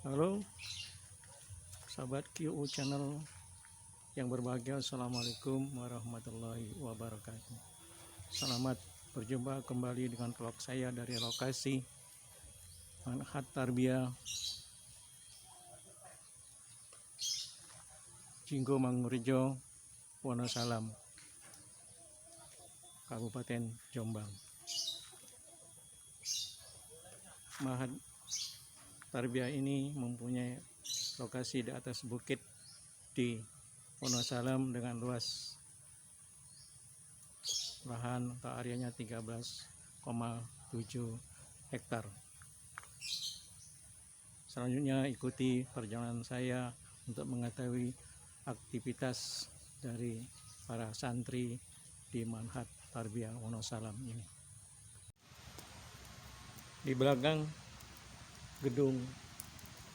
Halo sahabat QU channel yang berbahagia, assalamualaikum warahmatullahi wabarakatuh. Selamat berjumpa kembali dengan vlog saya dari lokasi Manhat Tarbiyah Jinggo Mangunrejo, Wonosalam, Kabupaten Jombang. Manhat Tarbiyah ini mempunyai lokasi di atas bukit di Wonosalam dengan luas lahan atau areanya 13,7 hektar. Selanjutnya ikuti perjalanan saya untuk mengetahui aktivitas dari para santri di Manhat Tarbiyah Wonosalam ini. Di belakang gedung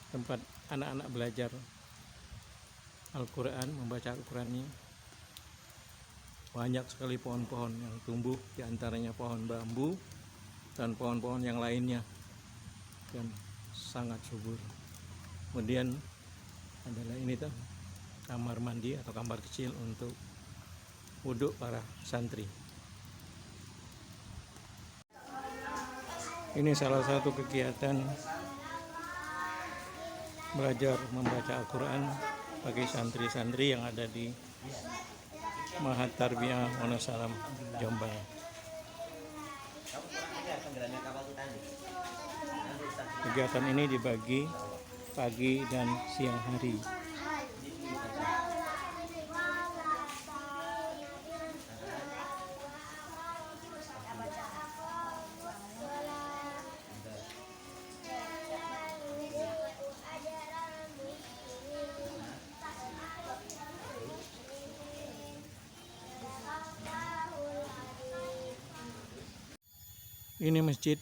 tempat anak-anak belajar Al-Quran, membaca Al-Quran ini, banyak sekali pohon-pohon yang tumbuh, diantaranya pohon bambu dan pohon-pohon yang lainnya, dan sangat subur. Kemudian adalah ini tuh kamar mandi atau kamar kecil untuk wudhu para santri. Ini salah satu kegiatan belajar membaca Al-Quran bagi santri-santri yang ada di Manhat Tarbiyah Wonosalam, Jombang. Kegiatan ini dibagi pagi dan siang hari. Ini masjid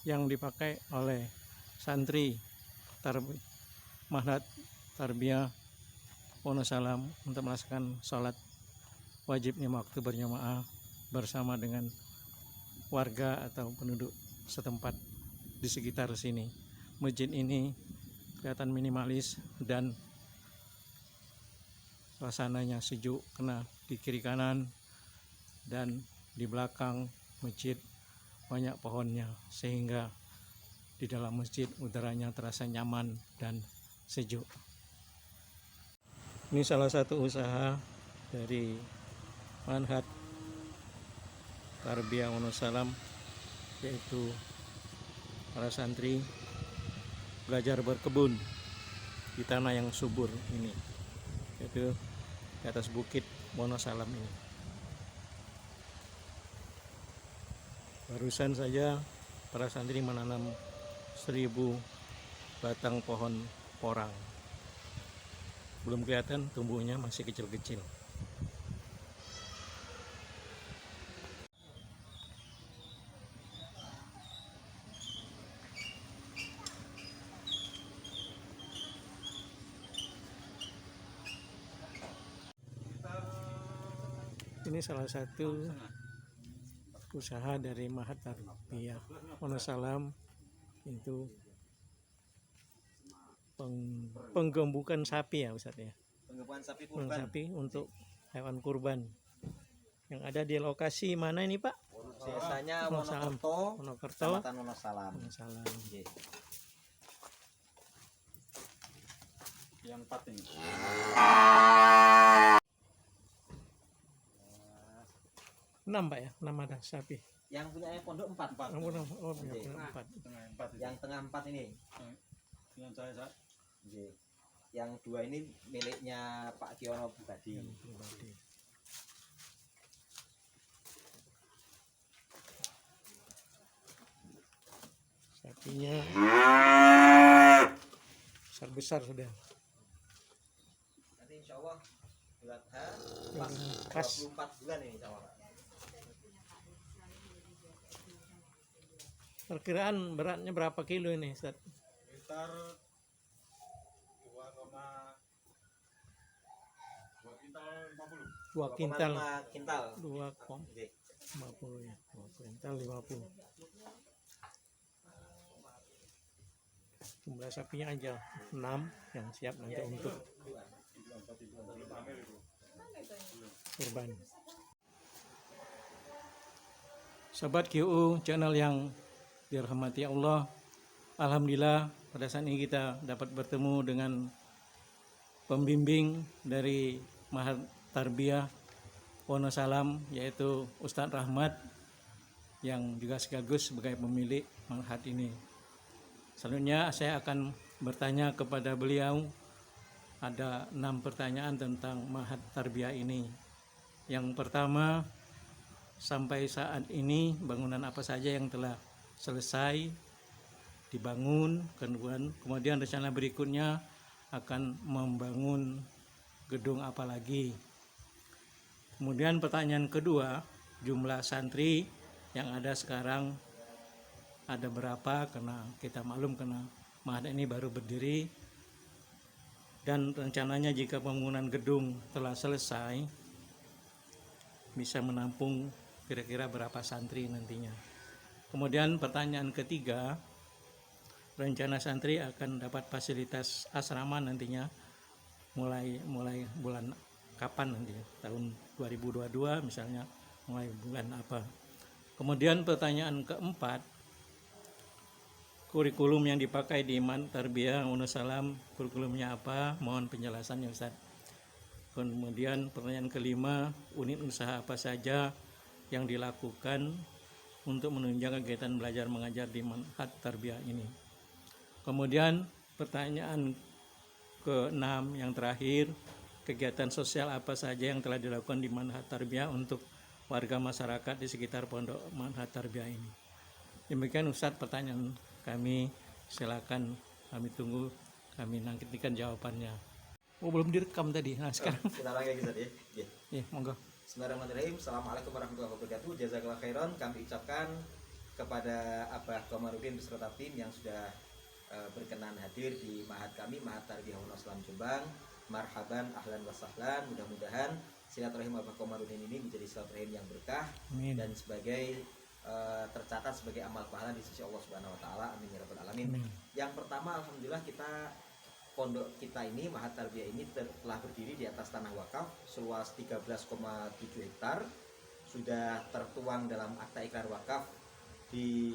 yang dipakai oleh santri Manhat Tarbiyah Wonosalam untuk melaksanakan sholat wajib 5 waktu berjamaah bersama dengan warga atau penduduk setempat di sekitar sini. Masjid ini kelihatan minimalis dan suasananya sejuk karena di kiri kanan dan di belakang masjid banyak pohonnya, sehingga di dalam masjid udaranya terasa nyaman dan sejuk. Ini salah satu usaha dari Manhat Tarbiyah Wonosalam, yaitu para santri belajar berkebun di tanah yang subur ini, yaitu di atas bukit Wonosalam ini. Barusan saja para santri menanam 1000 batang pohon porang. Belum kelihatan tumbuhnya, masih kecil-kecil. Ini salah satu usaha dari Manhat Tarbiyah Wonosalam, itu penggembukan sapi ya Ustaz ya. Penggembukan sapi kurban. Sapi Sapi untuk hewan kurban. Yang ada di lokasi mana ini Pak? Desanya Wonosalam. Wonokerto, Kecamatan Wonosalam. Yang 4 ini. 6 Pak ya, 6 ada sapi. Yang punya pondok 4. Oh, punya 4. Yang tengah 4 ini. Yang saya. Yang 2 ini miliknya Pak Kiono pribadi. Sapinya besar sudah. Nanti insya Allah bulan pas 24 bulan ini insya Allah. Perkiraan beratnya berapa kilo ini Ustaz? Sekitar 2,2 kintal 2,5 kintal. 2,50 ya. 2 kintal 50. Jumlah sapinya aja 6 yang siap nanti untuk kurban. Sahabat QU channel yang dirahmati Allah, alhamdulillah pada saat ini kita dapat bertemu dengan pembimbing dari Mahat Tarbiyah Wonosalam, yaitu Ustadz Rahmat, yang juga sekaligus sebagai pemilik Mahat ini. Selanjutnya saya akan bertanya kepada beliau, ada 6 pertanyaan tentang Mahat Tarbiyah ini. Yang pertama, sampai saat ini bangunan apa saja yang telah selesai dibangun, kemudian rencana berikutnya akan membangun gedung apa lagi. Kemudian pertanyaan kedua, jumlah santri yang ada sekarang ada berapa, karena kita maklum karena Mahat ini baru berdiri, dan rencananya jika pembangunan gedung telah selesai bisa menampung kira-kira berapa santri nantinya. Kemudian pertanyaan ketiga, rencana santri akan dapat fasilitas asrama nantinya mulai bulan kapan nantinya, tahun 2022 misalnya, mulai bulan apa. Kemudian pertanyaan keempat, kurikulum yang dipakai di Mahat Tarbiyah Wonosalam, kurikulumnya apa? Mohon penjelasannya Ustaz. Kemudian pertanyaan kelima, unit usaha apa saja yang dilakukan untuk menunjang kegiatan belajar mengajar di Mahat Tarbiyah ini. Kemudian pertanyaan ke-6 yang terakhir, kegiatan sosial apa saja yang telah dilakukan di Mahat Tarbiyah untuk warga masyarakat di sekitar pondok Mahat Tarbiyah ini. Demikian Ustadz pertanyaan kami, silakan kami tunggu, kami nantikan jawabannya. Oh, belum direkam tadi. Nah, sekarang Kita lagi Ustaz ya. ya, monggo. Bismillahirrahmanirrahim. Assalamualaikum warahmatullahi wabarakatuh. Jazakallah khairan. Kami ucapkan kepada Abah Komarudin beserta tim yang sudah berkenan hadir di Mahat kami, Mahat Tarbiyah Wonosalam Jombang. Marhaban, ahlan wa sahlan. Mudah-mudahan silaturahim Abah Komarudin ini menjadi silaturahim yang berkah. Amin. Dan sebagai tercatat sebagai amal pahala di sisi Allah Subhanahu wa taala. Amin ya rabbal alamin. Amin. Yang pertama, alhamdulillah pondok kita ini, Mahat Tarbiyah ini telah berdiri di atas tanah wakaf seluas 13,7 hektar. Sudah tertuang dalam akta ikrar wakaf di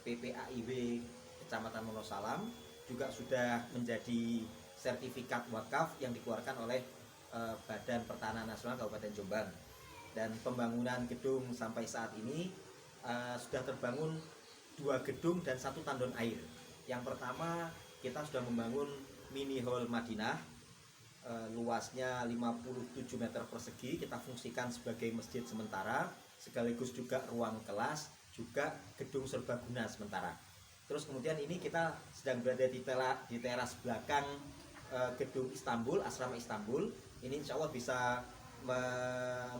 PPAIW Kecamatan Wonosalam, juga sudah menjadi sertifikat wakaf yang dikeluarkan oleh Badan Pertanahan Nasional Kabupaten Jombang. Dan pembangunan gedung sampai saat ini sudah terbangun 2 gedung dan 1 tandon air. Yang pertama, kita sudah membangun mini hall Madinah, luasnya 57 meter persegi, kita fungsikan sebagai masjid sementara, sekaligus juga ruang kelas, juga gedung serbaguna sementara. Terus kemudian ini kita sedang berada di teras belakang gedung Istanbul, asrama Istanbul. Ini insya Allah bisa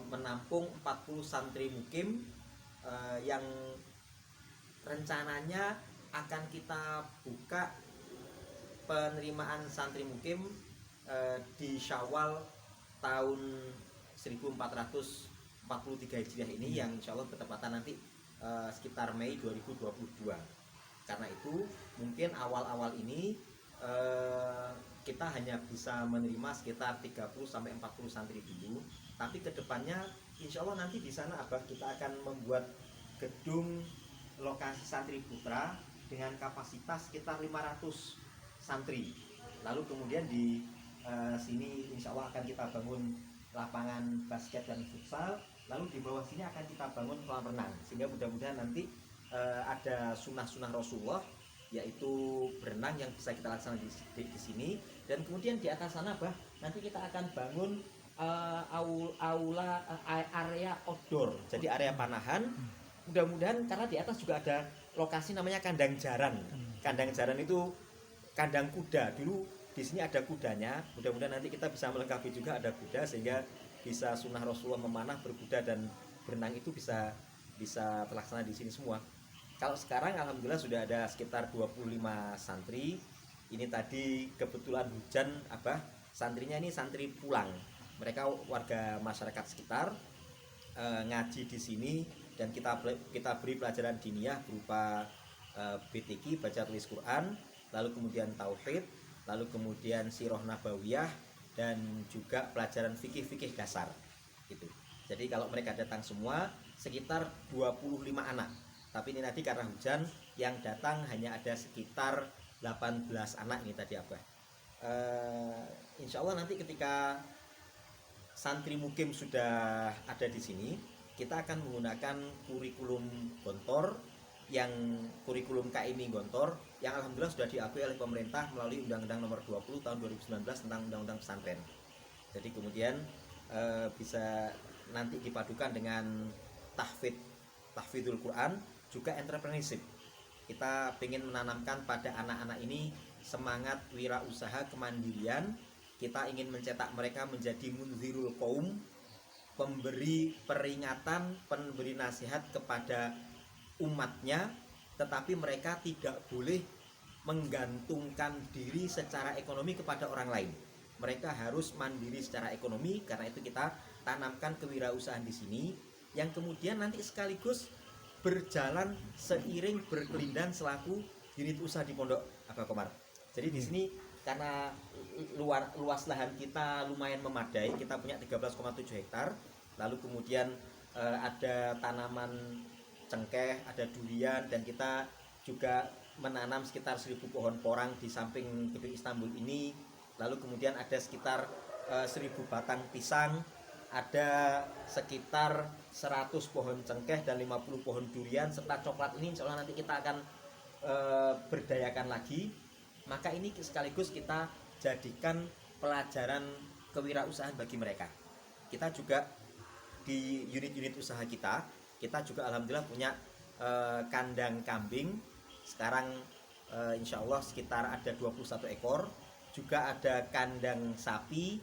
menampung 40 santri mukim yang rencananya akan kita buka penerimaan santri mukim di Syawal tahun 1443 Hijriah ini, yang insya Allah bertepatan nanti sekitar Mei 2022. Karena itu mungkin awal-awal ini kita hanya bisa menerima sekitar 30-40 santri dulu, tapi kedepannya insya Allah nanti di sana Abah kita akan membuat gedung lokasi santri putra dengan kapasitas sekitar 500 santri. Lalu kemudian di sini insya Allah akan kita bangun lapangan basket dan futsal. Lalu di bawah sini akan kita bangun kolam renang, sehingga mudah-mudahan nanti ada sunnah-sunnah Rasulullah, yaitu berenang yang bisa kita laksanakan di sini. Dan kemudian di atas sana Bah, nanti kita akan bangun area outdoor, jadi area panahan. Mudah-mudahan karena di atas juga ada lokasi namanya kandang jaran. Kandang jaran itu kandang kuda. Dulu di sini ada kudanya. Mudah-mudahan nanti kita bisa melengkapi juga ada kuda, sehingga bisa sunnah Rasulullah memanah, berkuda dan berenang itu bisa terlaksana di sini semua. Kalau sekarang alhamdulillah sudah ada sekitar 25 santri. Ini tadi kebetulan hujan Abah, santrinya ini santri pulang. Mereka warga masyarakat sekitar ngaji di sini, dan kita beri pelajaran diniyah berupa BTQ, baca tulis Quran. lalu kemudian tauhid, lalu kemudian sirah nabawiyah, dan juga pelajaran fikih-fikih dasar gitu. Jadi kalau mereka datang semua sekitar 25 anak. Tapi ini tadi karena hujan yang datang hanya ada sekitar 18 anak ini tadi Abah. Insya Allah nanti ketika santri mukim sudah ada di sini, kita akan menggunakan kurikulum Gontor, yang kurikulum KMI Gontor yang alhamdulillah sudah diakui oleh pemerintah melalui Undang-Undang Nomor 20 Tahun 2019 tentang Undang-Undang Pesantren. Jadi kemudian bisa nanti dipadukan dengan tahfidzul Quran, juga entrepreneurship. Kita ingin menanamkan pada anak-anak ini semangat wirausaha, kemandirian. Kita ingin mencetak mereka menjadi munzirul qaum, pemberi peringatan, pemberi nasihat kepada umatnya, tetapi mereka tidak boleh menggantungkan diri secara ekonomi kepada orang lain. Mereka harus mandiri secara ekonomi. Karena itu kita tanamkan kewirausahaan di sini, yang kemudian nanti sekaligus berjalan seiring berkelindan selaku unit usaha di Pondok Abah Komar. Jadi di sini karena luas lahan kita lumayan memadai, kita punya 13,7 hektar. Lalu kemudian ada tanaman cengkeh, ada durian, dan kita juga menanam sekitar 1000 pohon porang di samping Gedung Istanbul ini. Lalu kemudian ada sekitar 1000 batang pisang, ada sekitar 100 pohon cengkeh dan 50 pohon durian serta coklat. Ini insya Allah nanti kita akan berdayakan lagi. Maka ini sekaligus kita jadikan pelajaran kewirausahaan bagi mereka. Kita juga di unit-unit usaha kita juga alhamdulillah punya kandang kambing. Sekarang insya Allah sekitar ada 21 ekor. Juga ada kandang sapi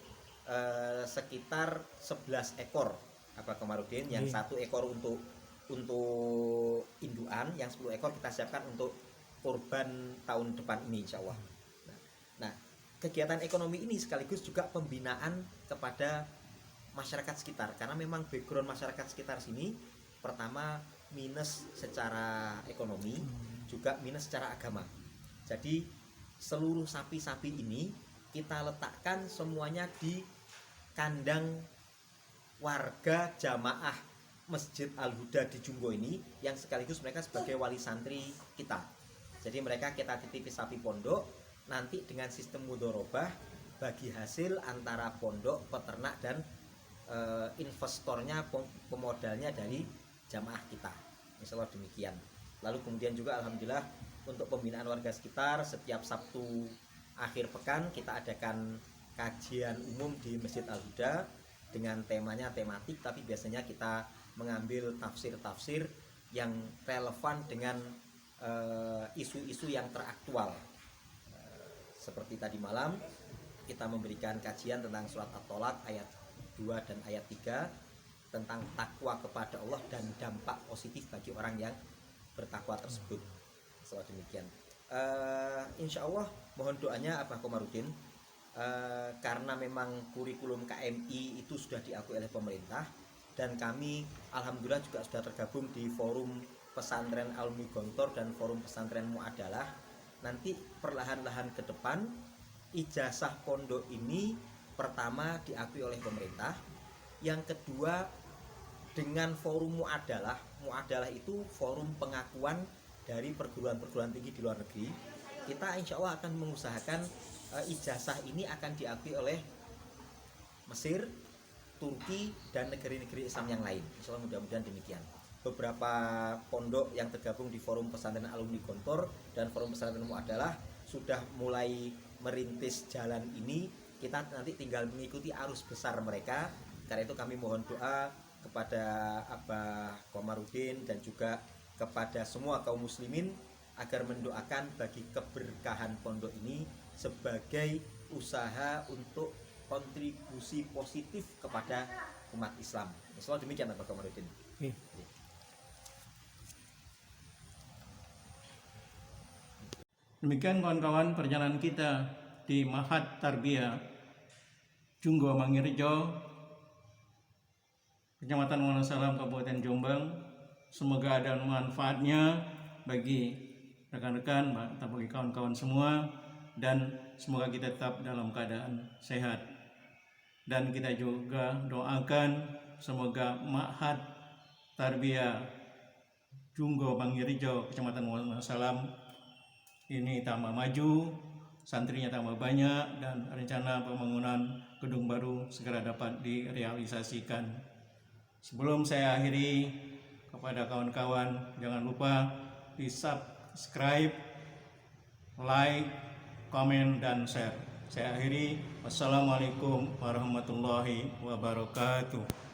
sekitar 11 ekor Abah Komarudin, yang 1 ekor untuk induan, yang 10 ekor kita siapkan untuk kurban tahun depan ini insya Allah. Nah, kegiatan ekonomi ini sekaligus juga pembinaan kepada masyarakat sekitar, karena memang background masyarakat sekitar sini pertama minus secara ekonomi, juga minus secara agama. Jadi seluruh sapi-sapi ini kita letakkan semuanya di kandang warga jamaah Masjid Al-Huda di Jumbo ini, yang sekaligus mereka sebagai wali santri kita. Jadi mereka kita titipi sapi pondok, nanti dengan sistem mudorobah, bagi hasil antara pondok, peternak, dan investornya, pemodalnya dari jamaah kita. Insya Allah demikian. Lalu kemudian juga alhamdulillah untuk pembinaan warga sekitar, setiap Sabtu akhir pekan kita adakan kajian umum di Masjid Al-Huda dengan temanya tematik, tapi biasanya kita mengambil tafsir-tafsir yang relevan dengan isu-isu yang teraktual. Seperti tadi malam kita memberikan kajian tentang surat At-Tolak ayat 2 dan ayat 3 tentang takwa kepada Allah dan dampak positif bagi orang yang bertakwa tersebut. Selalu demikian. Insya Allah mohon doanya Abah Komarudin, karena memang kurikulum KMI itu sudah diakui oleh pemerintah, dan kami alhamdulillah juga sudah tergabung di forum pesantren alumni Gontor dan forum pesantren Muadalah. Nanti perlahan-lahan ke depan ijazah pondok ini pertama diakui oleh pemerintah, yang kedua dengan forum Muadalah. Muadalah itu forum pengakuan dari perguruan-perguruan tinggi di luar negeri. Kita insya Allah akan mengusahakan ijazah ini akan diakui oleh Mesir, Turki, dan negeri-negeri Islam yang lain. Insya Allah mudah-mudahan demikian. Beberapa pondok yang tergabung di forum pesantren alumni Gontor dan forum pesantren Muadalah sudah mulai merintis jalan ini. Kita nanti tinggal mengikuti arus besar mereka. Karena itu kami mohon doa kepada Abah Komarudin dan juga kepada semua kaum muslimin agar mendoakan bagi keberkahan pondok ini sebagai usaha untuk kontribusi positif kepada umat Islam. Insya Allah demikian Abah Komarudin. Demikian kawan-kawan perjalanan kita di Mahat Tarbiyah Junggo Mangirjo, Kecamatan Wonosalam, Kabupaten Jombang. Semoga ada manfaatnya bagi rekan-rekan, bagi kawan-kawan semua, dan semoga kita tetap dalam keadaan sehat. Dan kita juga doakan semoga Ma'had Tarbiyah Junggo Bangirijo, Kecamatan Wonosalam ini tambah maju, santrinya tambah banyak, dan rencana pembangunan gedung baru segera dapat direalisasikan. Sebelum saya akhiri, kepada kawan-kawan jangan lupa di subscribe, like, komen, dan share. Saya akhiri. Wassalamualaikum warahmatullahi wabarakatuh.